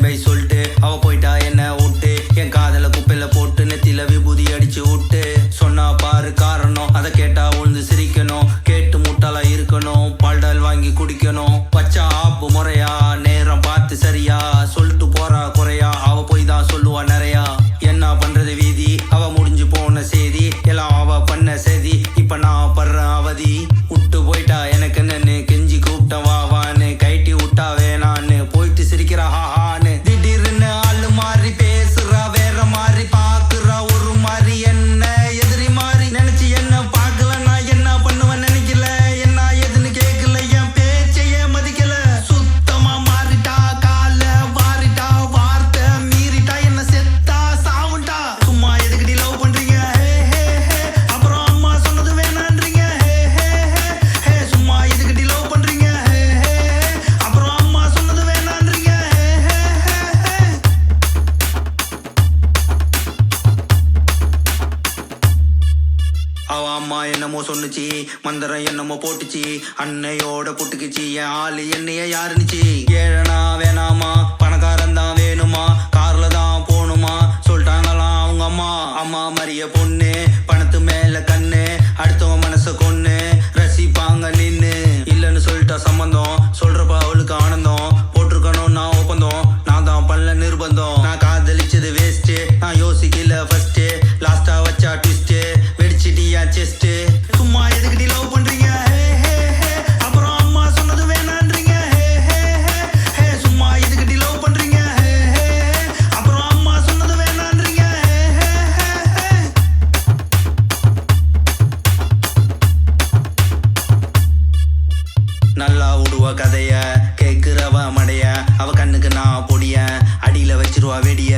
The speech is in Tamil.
பை சொல்லிட்டு அவ போயிட்டா என்ன விட்டு என் காதல குப்பையில போட்டு நெத்தில விபூதி அடிச்சு விட்டு சொன்னா பாரு காரணம் அதை கேட்டா உழுந்து சிரிக்கணும் கேட்டு முட்டாளா இருக்கணும் பால்டால் வாங்கி குடிக்கணும் பச்சா ஆப்பு முறையா நேரம் பார்த்து சரியா சொல்லிட்டு போறா குறையா அவ போய் தான் சொல்லுவா நிறையா என்ன பண்றது வீதி அவ முடிஞ்சு போன செய்தி எல்லாம் அவ பண்ண செய்தி இப்ப நான் படுற அவதி விட்டு போயிட்டா எனக்கு என்னன்னு கெஞ்சி கூப்பிட்டேன் வா வான்னு கைட்டி விட்டா வேணான்னு போயிட்டு சிரிக்கிறா ஹான்னு திடீர்னு ஆளு மாறி பேசுறா வேற மாதிரி பாக்குறா ஒரு மாதிரி என்ன எதிரி மாதிரி நினைச்சு என்ன பார்க்கல நான் என்ன பண்ணுவேன் நினைக்கல என்ன எதுன்னு கேட்கல என் பேச்சையே மதிக்கல சுத்தமா மாறிட்டா கால வாரிட்டா வார்த்தை மீறிட்டா என்ன செத்தா சாவுண்டா சும்மா எதுக்கிட்டி லவ் பண்றீங்க அப்புறம் அம்மா சொன்னது வேணான்றீங்க சும்மா எதுக்கிட்டி லவ் பண்றீங்க அப்புறம் அம்மா சொன்னது வேணான்றீங்க அவ அம்மா என்னமோ சொன்னுச்சு மந்திரம் என்னமோ போட்டுச்சு அன்னையோட புட்டுக்குச்சு என் ஆளு என்னைய யாருன்னுச்சு ஏழனா வேணாமா பணக்காரன் தான் வேணுமா கார்ல தான் போகணுமா சொல்லிட்டாங்களாம் அவங்க அம்மா அம்மா மரிய பொண்ணு பணத்து மேல கண்ணு அடுத்தவன் மனச கொன்னு ரசிப்பாங்க நின்னு இல்லைன்னு சொல்லிட்டா சம்பந்தம் சொல்றப்ப அவளுக்கு ஆனந்தம் போட்டிருக்கணும் நான் ஒப்பந்தம் நான் தான் பண்ணல நிர்பந்தம் நான் காதலிச்சது வேஸ்ட் நான் யோசிக்கல ஃபர்ஸ்ட் லாஸ்டா வச்சா ட்விஸ்ட் வெடிச்சிட்டியா செஸ்ட் சும்மா எதுக்கிட்டி லவ் பண்றீங்க அப்புறம் அம்மா சொன்னது வேணான்றீங்க சும்மா எதுக்கிட்டி லவ் பண்றீங்க அப்புறம் அம்மா சொன்னது வேணான்றீங்க நல்லா விடுவா கதைய கேக்குறவ மடைய அவ கண்ணுக்கு நான் பொடிய அடியில வச்சிருவா வெடிய